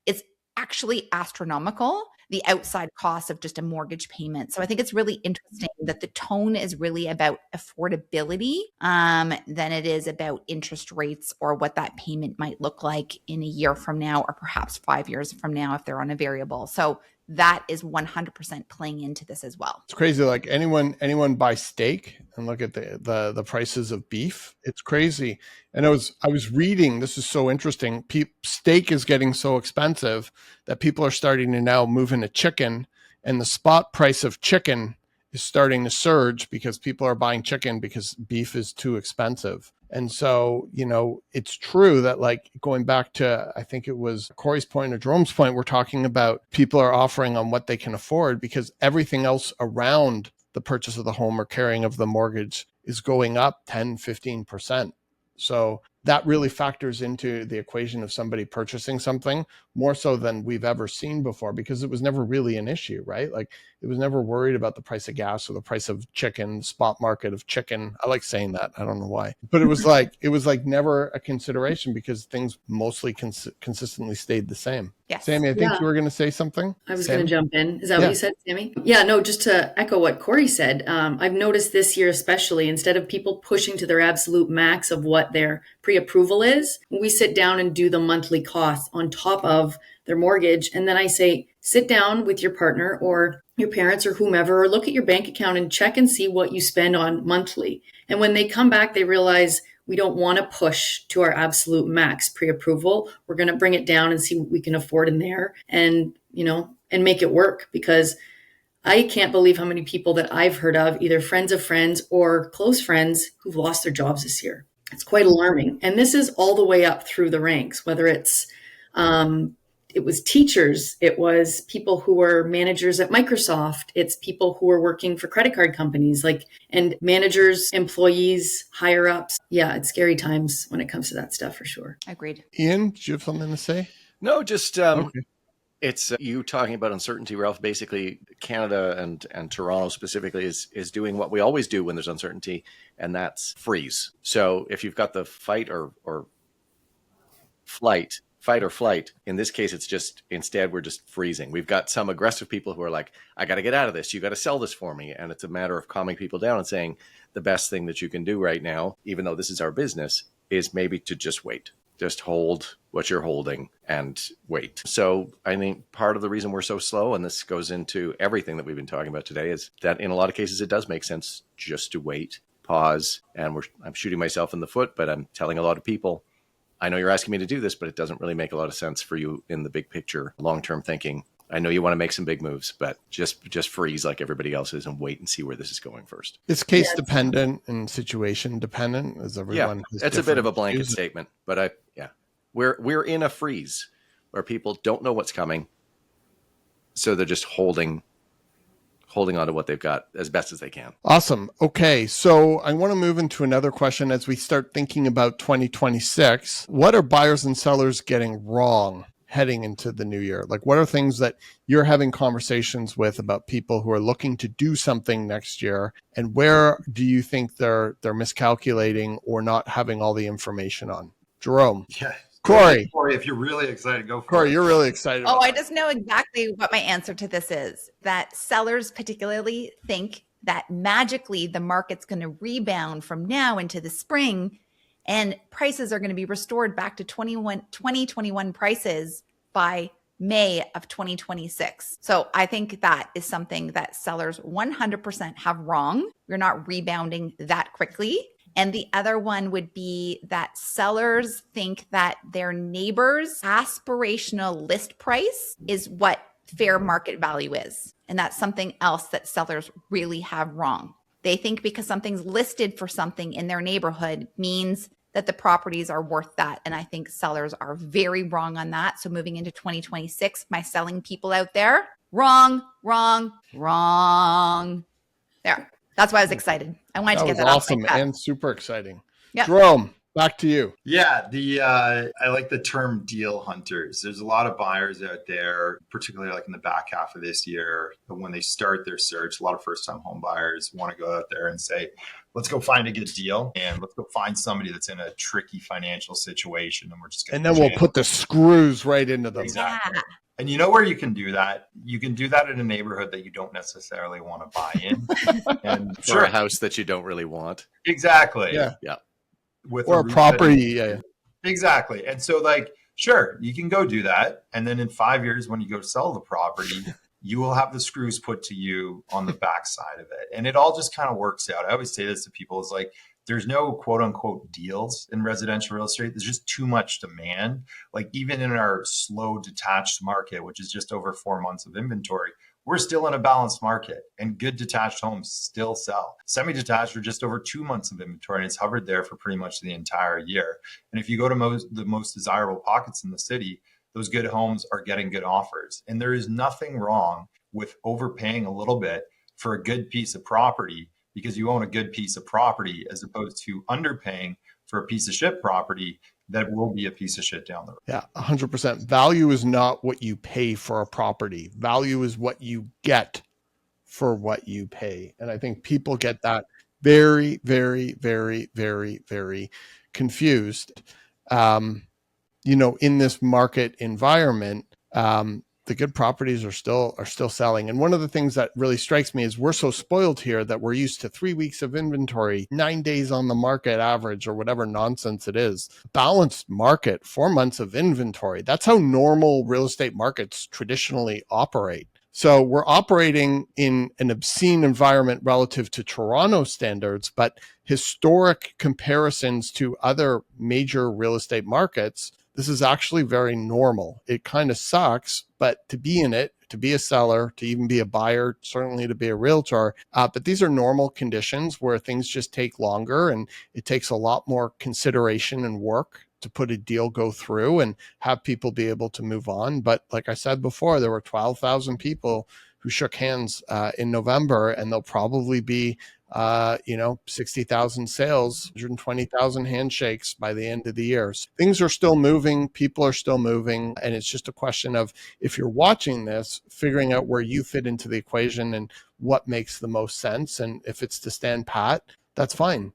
It's actually astronomical, the outside cost of just a mortgage payment. So I think it's really interesting that the tone is really about affordability than it is about interest rates or what that payment might look like in a year from now or perhaps 5 years from now if they're on a variable. So that is 100% playing into this as well. It's crazy. Like anyone buy steak and look at the prices of beef. It's crazy. And I was reading, this is so interesting. Steak is getting so expensive that people are starting to now move into chicken, and the spot price of chicken is starting to surge because people are buying chicken because beef is too expensive. And so, it's true that going back to, I think it was Kori's point or Jerome's point, we're talking about people are offering on what they can afford because everything else around the purchase of the home or carrying of the mortgage is going up 10, 15%. So that really factors into the equation of somebody purchasing something more so than we've ever seen before, because it was never really an issue, right? It was never worried about the price of gas or the price of chicken, spot market of chicken. I like saying that. I don't know why, but it was never a consideration because things mostly consistently stayed the same. Yes. Sammy, I think you were going to say something. I was going to jump in. Is that what you said, Sammy? Yeah, no, just to echo what Kori said, I've noticed this year especially, instead of people pushing to their absolute max of what their pre-approval is, we sit down and do the monthly costs on top of their mortgage. And then I say, sit down with your partner or your parents or whomever, or look at your bank account and check and see what you spend on monthly. And when they come back, they realize we don't want to push to our absolute max pre-approval. We're going to bring it down and see what we can afford in there and make it work, because I can't believe how many people that I've heard of, either friends of friends or close friends, who've lost their jobs this year. It's quite alarming. And this is all the way up through the ranks, whether it's it was teachers. It was people who were managers at Microsoft. It's people who were working for credit card companies, and managers, employees, higher ups. Yeah, it's scary times when it comes to that stuff for sure. Agreed. Ian, do you have something to say? No, just Okay. it's you talking about uncertainty, Ralph. Basically, Canada and Toronto specifically is doing what we always do when there's uncertainty, and that's freeze. So if you've got the fight or flight, in this case, it's just instead we're just freezing. We've got some aggressive people who are like, I got to get out of this. You got to sell this for me. And it's a matter of calming people down and saying the best thing that you can do right now, even though this is our business, is maybe to just wait. Just hold what you're holding and wait. So I think part of the reason we're so slow, and this goes into everything that we've been talking about today, is that in a lot of cases, it does make sense just to wait, pause. And I'm shooting myself in the foot, but I'm telling a lot of people, I know you're asking me to do this, but it doesn't really make a lot of sense for you in the big picture, long-term thinking. I know you want to make some big moves, but just freeze like everybody else is and wait and see where this is going first. It's case dependent and situation dependent, as everyone. Yeah, it's a bit of a blanket statement, but we're in a freeze where people don't know what's coming, so they're just holding on to what they've got as best as they can. Awesome. Okay, so I want to move into another question as we start thinking about 2026. What are buyers and sellers getting wrong heading into the new year? Like, what are things that you're having conversations with about people who are looking to do something next year, and where do you think they're miscalculating or not having all the information on? Jerome. Yeah. Kori, if you're really excited, go for it. Kori, you're really excited. I just know exactly what my answer to this is. That sellers particularly think that magically the market's going to rebound from now into the spring, and prices are going to be restored back to 2021 prices by May of 2026. So I think that is something that sellers 100% have wrong. We're not rebounding that quickly. And the other one would be that sellers think that their neighbor's aspirational list price is what fair market value is. And that's something else that sellers really have wrong. They think because something's listed for something in their neighborhood means that the properties are worth that. And I think sellers are very wrong on that. So moving into 2026, my selling people out there, wrong. There. That's why I was excited. I wanted to get that awesome off my and super exciting. Yep. Jerome, back to you. Yeah, I like the term deal hunters. There's a lot of buyers out there, particularly like in the back half of this year, when they start their search. A lot of first-time home buyers want to go out there and say, let's go find a good deal, and let's go find somebody that's in a tricky financial situation, and we're just going. And then we'll put the screws right into them. Exactly. Yeah. And you know where you can do that? You can do that in a neighborhood that you don't necessarily want to buy in. And for a house that you don't really want. Exactly. Yeah. With or a property. Yeah. Exactly. And so sure, you can go do that. And then in 5 years, when you go sell the property, you will have the screws put to you on the backside of it. And it all just kind of works out. I always say this to people, is like, there's no quote unquote deals in residential real estate. There's just too much demand. Like even in our slow detached market, which is just over 4 months of inventory, we're still in a balanced market and good detached homes still sell. Semi-detached are just over 2 months of inventory, and it's hovered there for pretty much the entire year. And if you go to the most desirable pockets in the city, those good homes are getting good offers. And there is nothing wrong with overpaying a little bit for a good piece of property, because you own a good piece of property, as opposed to underpaying for a piece of shit property that will be a piece of shit down the road. Yeah, 100%. Value is not what you pay for a property. Value is what you get for what you pay. And I think people get that very, very, very, very, very confused. In this market environment, the good properties are still selling. And one of the things that really strikes me is we're so spoiled here that we're used to 3 weeks of inventory, 9 days on the market average, or whatever nonsense it is. Balanced market, 4 months of inventory. That's how normal real estate markets traditionally operate. So we're operating in an obscene environment relative to Toronto standards, but historic comparisons to other major real estate markets, this is actually very normal. It kind of sucks, but to be in it, to be a seller, to even be a buyer, certainly to be a realtor, but these are normal conditions where things just take longer, and it takes a lot more consideration and work to put a deal go through and have people be able to move on. But like I said before, there were 12,000 people who shook hands in November, and there'll probably be 60,000 sales, 120,000 handshakes by the end of the year. So things are still moving. People are still moving. And it's just a question of, if you're watching this, figuring out where you fit into the equation and what makes the most sense. And if it's to stand pat, that's fine.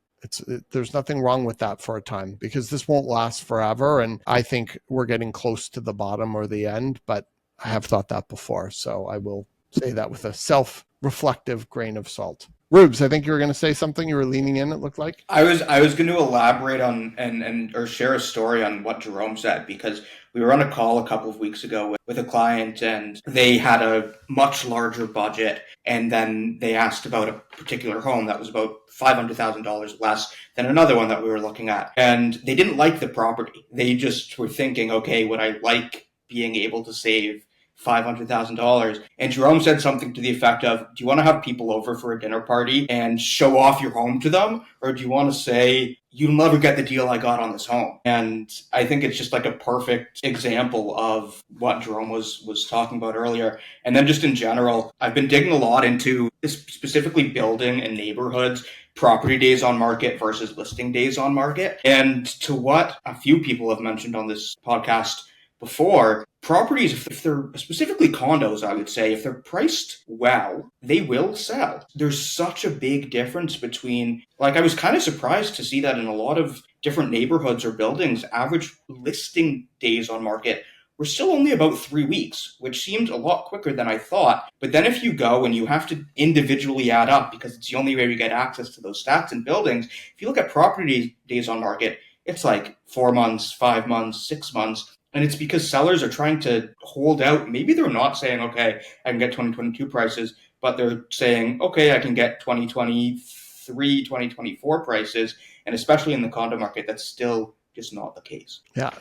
There's nothing wrong with that for a time, because this won't last forever. And I think we're getting close to the bottom or the end, but I have thought that before. So I will say that with a self-reflective grain of salt. Rubes, I think you were going to say something. You were leaning in, it looked like. I was going to elaborate on or share a story on what Jerome said, because we were on a call a couple of weeks ago with a client, and they had a much larger budget, and then they asked about a particular home that was about $500,000 less than another one that we were looking at, and they didn't like the property. They just were thinking, okay, would I like being able to save $500,000? And Jerome said something to the effect of, do you want to have people over for a dinner party and show off your home to them? Or do you want to say, you'll never get the deal I got on this home? And I think it's just like a perfect example of what Jerome was talking about earlier. And then just in general, I've been digging a lot into specifically building and neighborhoods, property days on market versus listing days on market. And to what a few people have mentioned on this podcast before, properties, if they're specifically condos, I would say, if they're priced well, they will sell. There's such a big difference between, like, I was kind of surprised to see that in a lot of different neighborhoods or buildings, average listing days on market were still only about 3 weeks, which seemed a lot quicker than I thought. But then if you go and you have to individually add up, because it's the only way we get access to those stats in buildings, if you look at property days on market, it's like 4 months, 5 months, 6 months. And it's because sellers are trying to hold out. Maybe they're not saying, okay, I can get 2022 prices, but they're saying, okay, I can get 2023, 2024 prices. And especially in the condo market, that's still just not the case. Yeah,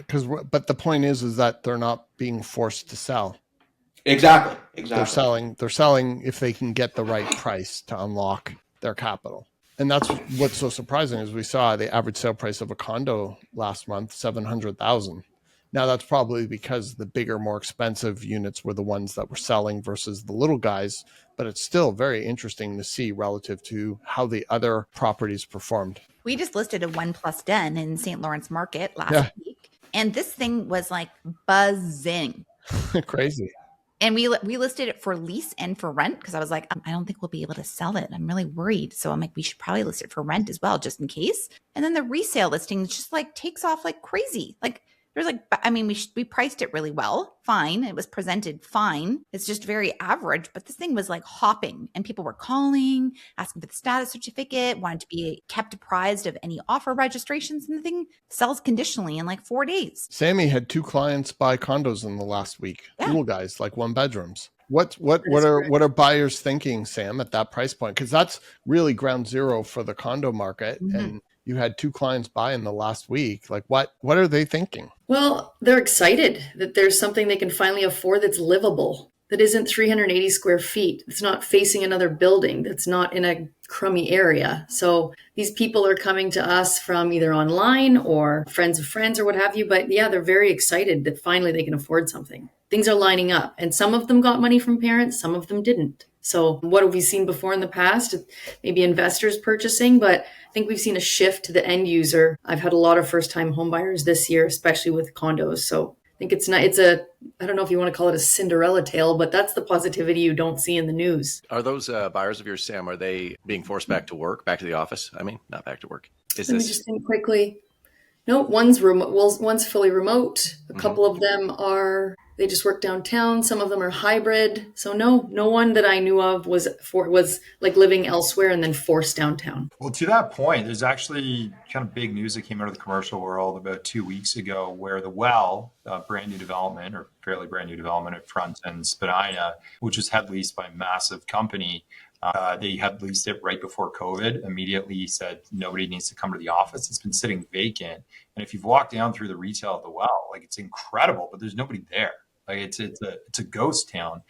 but the point is that they're not being forced to sell. Exactly. They're selling if they can get the right price to unlock their capital. And that's what's so surprising is we saw the average sale price of a condo last month, $700,000. Now, that's probably because the bigger, more expensive units were the ones that were selling versus the little guys, but it's still very interesting to see relative to how the other properties performed. We just listed a 1+ den in St. Lawrence Market last week, and this thing was like buzzing. Crazy. And we listed it for lease and for rent, because I was like, I don't think we'll be able to sell it. I'm really worried. So I'm like, we should probably list it for rent as well, just in case. And then the resale listing just like takes off like crazy. Like, there's like, I mean, we priced it really well. Fine. It was presented fine. It's just very average, but this thing was like hopping, and people were calling, asking for the status certificate, wanted to be kept apprised of any offer registrations, and the thing sells conditionally in like 4 days. Sammy had 2 clients buy condos in the last week. Little guys, like 1 bedrooms. What are buyers thinking, Sam, at that price point? Because that's really ground zero for the condo market. Mm-hmm. And you had 2 clients buy in the last week. Like what are they thinking? Well, they're excited that there's something they can finally afford that's livable, that isn't 380 square feet. It's not facing another building. That's not in a crummy area. So these people are coming to us from either online or friends of friends or what have you. But yeah, they're very excited that finally they can afford something. Things are lining up, and some of them got money from parents, some of them didn't. So what have we seen before in the past? Maybe investors purchasing, but I think we've seen a shift to the end user. I've had a lot of first-time home buyers this year, especially with condos. So I think I don't know if you want to call it a Cinderella tale, but that's the positivity you don't see in the news. Are those buyers of yours, Sam, are they being forced back to work, back to the office? I mean, not back to work. Let me just think quickly. No, one's remote. Well, one's fully remote. A couple of them they just work downtown. Some of them are hybrid. So no one that I knew of was like living elsewhere and then forced downtown. Well, to that point, there's actually kind of big news that came out of the commercial world about 2 weeks ago, where the Well, brand new development or fairly brand new development at Front and Spadina, which was head leased by a massive company. They had leased it right before COVID, immediately said nobody needs to come to the office. It's been sitting vacant. And if you've walked down through the retail at the Well, like, it's incredible, but there's nobody there. Like, it's a ghost town.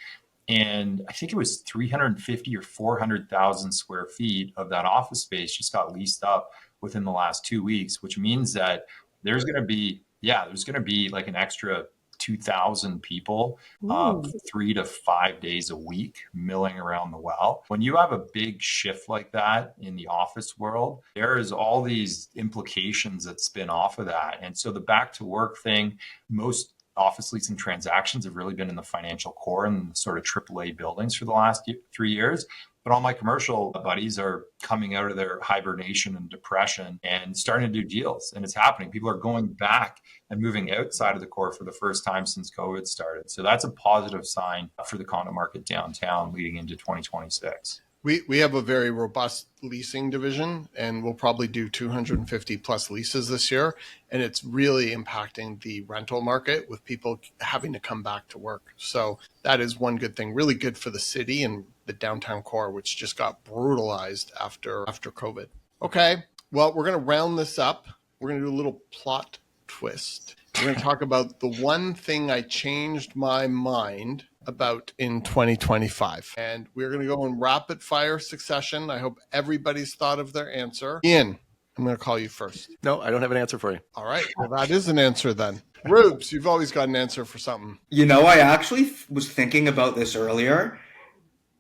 And I think it was 350 or 400,000 square feet of that office space just got leased up within the last 2 weeks, which means that there's going to be yeah, there's going to be like an extra 2,000 people, Ooh. 3 to 5 days a week milling around the well. When you have a big shift like that in the office world, there is all these implications that spin off of that. And so the back to work thing, most office leasing transactions have really been in the financial core and sort of AAA buildings for the last 3 years. But all my commercial buddies are coming out of their hibernation and depression and starting to do deals. And it's happening. People are going back and moving outside of the core for the first time since COVID started. So that's a positive sign for the condo market downtown leading into 2026. We have a very robust leasing division, and we'll probably do 250 plus leases this year. And it's really impacting the rental market with people having to come back to work. So that is one good thing, really good for the city and the downtown core, which just got brutalized after COVID. Okay, well, we're going to round this up. We're going to do a little plot twist. We're going to talk about the one thing I changed my mind about in 2025. And we're going to go in rapid fire succession. I hope everybody's thought of their answer. Ian, I'm going to call you first. No, I don't have an answer for you. All right. Well, that is an answer then. Rubes, you've always got an answer for something. You know, I actually was thinking about this earlier,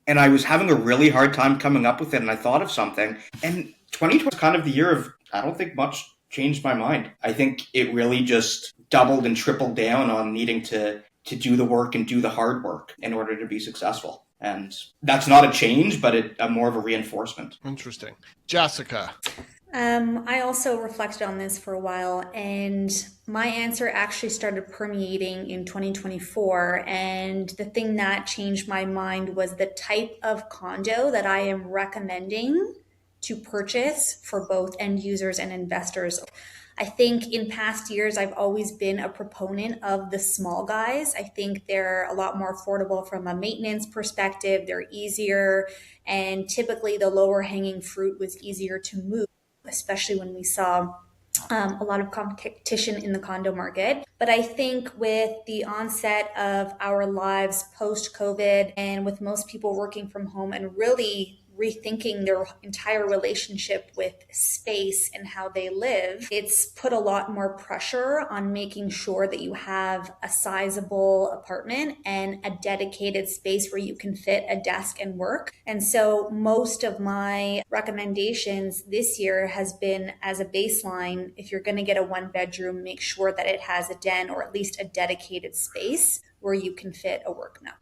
and I was having a really hard time coming up with it, and I thought of something. And 2020 was kind of the year of, I don't think much changed my mind. I think it really just doubled and tripled down on needing to do the work and do the hard work in order to be successful. And that's not a change, but more of a reinforcement. Interesting. Jessica. I also reflected on this for a while, and my answer actually started permeating in 2024. And the thing that changed my mind was the type of condo that I am recommending to purchase for both end users and investors. I think in past years, I've always been a proponent of the small guys. I think they're a lot more affordable from a maintenance perspective. They're easier, and typically the lower hanging fruit was easier to move, especially when we saw a lot of competition in the condo market. But I think with the onset of our lives post-COVID, and with most people working from home and really rethinking their entire relationship with space and how they live, it's put a lot more pressure on making sure that you have a sizable apartment and a dedicated space where you can fit a desk and work. And so most of my recommendations this year has been as a baseline, if you're going to get a 1-bedroom, make sure that it has a den or at least a dedicated space where you can fit a work nook.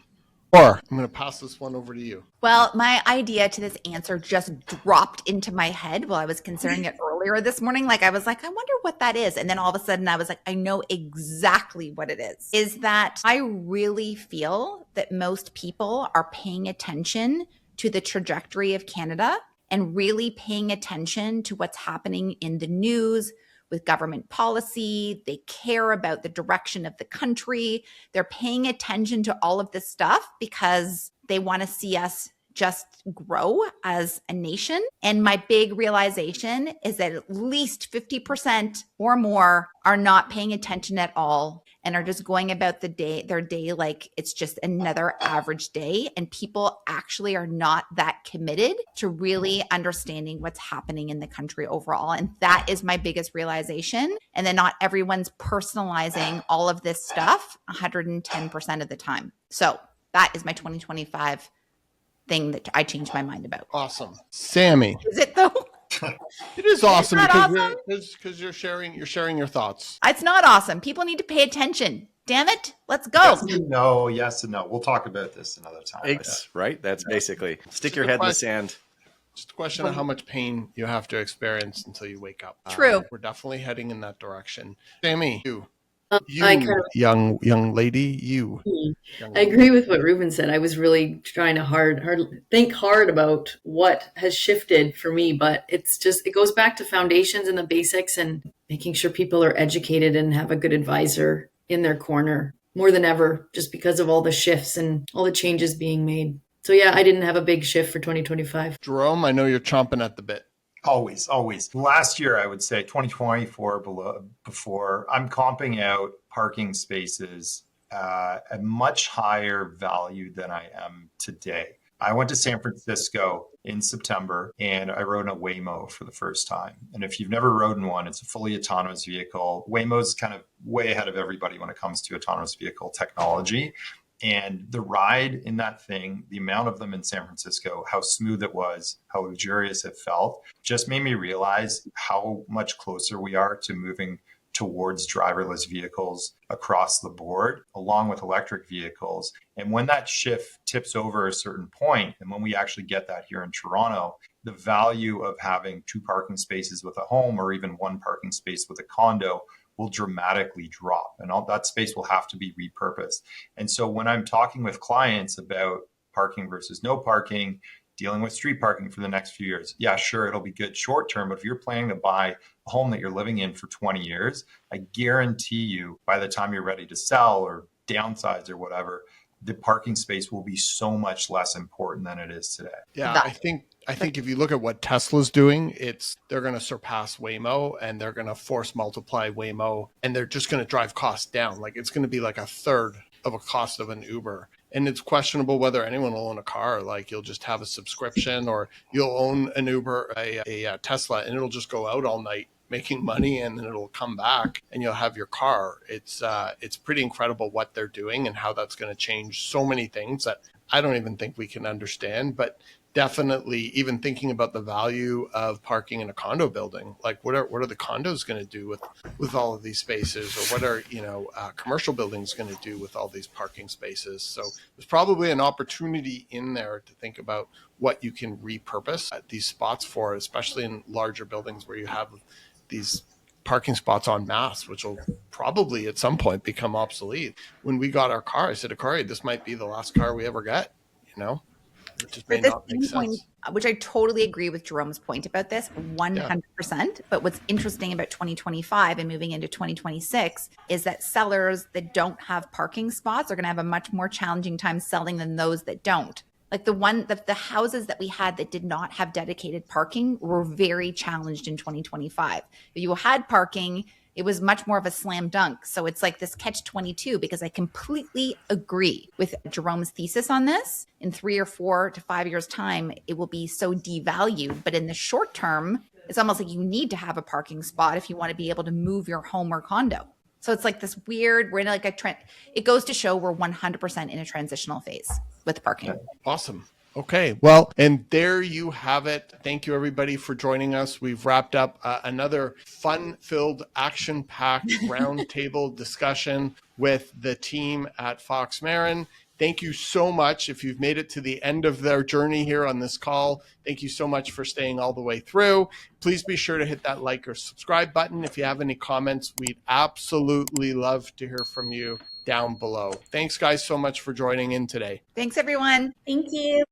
Or I'm going to pass this one over to you. Well, my idea to this answer just dropped into my head while I was considering it earlier this morning. Like, I was like, I wonder what that is. And then all of a sudden I was like, I know exactly what it is that I really feel that most people are paying attention to the trajectory of Canada and really paying attention to what's happening in the news with government policy. They care about the direction of the country. They're paying attention to all of this stuff because they want to see us just grow as a nation. And my big realization is that at least 50% or more are not paying attention at all and are just going about their day like it's just another average day. And people actually are not that committed to really understanding what's happening in the country overall. And that is my biggest realization. And then not everyone's personalizing all of this stuff 110% of the time. So that is my 2025 thing that I changed my mind about. Awesome. Sammy. Is it though? It is awesome awesome? because you're sharing your thoughts. It's not awesome. People need to pay attention. Damn it. Let's go. Yes and no. We'll talk about this another time. Right? That's basically stick your head in the sand. Just a question of how much pain you have to experience until you wake up. True. We're definitely heading in that direction. Sammy, you young lady, you. I agree with what Reuben said. I was really trying to think hard about what has shifted for me, but it goes back to foundations and the basics and making sure people are educated and have a good advisor in their corner more than ever, just because of all the shifts and all the changes being made. So yeah, I didn't have a big shift for 2025. Jerome, I know you're chomping at the bit. Always. Last year, I would say 2024 before, I'm comping out parking spaces at much higher value than I am today. I went to San Francisco in September, and I rode in a Waymo for the first time. And if you've never rode in one, it's a fully autonomous vehicle. Waymo's kind of way ahead of everybody when it comes to autonomous vehicle technology. And the ride in that thing, the amount of them in San Francisco, how smooth it was, how luxurious it felt, just made me realize how much closer we are to moving towards driverless vehicles across the board, along with electric vehicles. And when that shift tips over a certain point, and when we actually get that here in Toronto, the value of having 2 parking spaces with a home or even 1 parking space with a condo will dramatically drop, and all that space will have to be repurposed. And so when I'm talking with clients about parking versus no parking, dealing with street parking for the next few years, yeah, sure, it'll be good short term, but if you're planning to buy a home that you're living in for 20 years, I guarantee you by the time you're ready to sell or downsize or whatever, the parking space will be so much less important than it is today. Yeah, I think if you look at what Tesla's doing, they're going to surpass Waymo, and they're going to force multiply Waymo, and they're just going to drive costs down. Like, it's going to be like a third of a cost of an Uber. And it's questionable whether anyone will own a car. Like, you'll just have a subscription, or you'll own an Uber, a Tesla, and it'll just go out all night making money, and then it'll come back and you'll have your car. It's pretty incredible what they're doing and how that's going to change so many things that I don't even think we can understand. But definitely, even thinking about the value of parking in a condo building, like what are the condos going to do with all of these spaces, or what are commercial buildings going to do with all these parking spaces? So there's probably an opportunity in there to think about what you can repurpose these spots for, especially in larger buildings where you have these parking spots en masse, which will probably at some point become obsolete. When we got our car, I said to Kori, this might be the last car we ever get, It just may not make sense. Which I totally agree with Jerome's point about this 100%. Yeah. But what's interesting about 2025 and moving into 2026 is that sellers that don't have parking spots are going to have a much more challenging time selling than those that don't. Like the houses that we had that did not have dedicated parking were very challenged in 2025. If you had parking, it was much more of a slam dunk. So it's like this catch-22, because I completely agree with Jerome's thesis on this. In 3 or 4 to 5 years' time, it will be so devalued. But in the short term, it's almost like you need to have a parking spot if you want to be able to move your home or condo. So it's like this weird, we're in like a trend. It goes to show we're 100% in a transitional phase with parking. Awesome. Okay. Well, and there you have it. Thank you, everybody, for joining us. We've wrapped up another fun-filled, action-packed roundtable discussion with the team at Fox Marin. Thank you so much. If you've made it to the end of their journey here on this call, thank you so much for staying all the way through. Please be sure to hit that like or subscribe button. If you have any comments, we'd absolutely love to hear from you down below. Thanks, guys, so much for joining in today. Thanks, everyone. Thank you.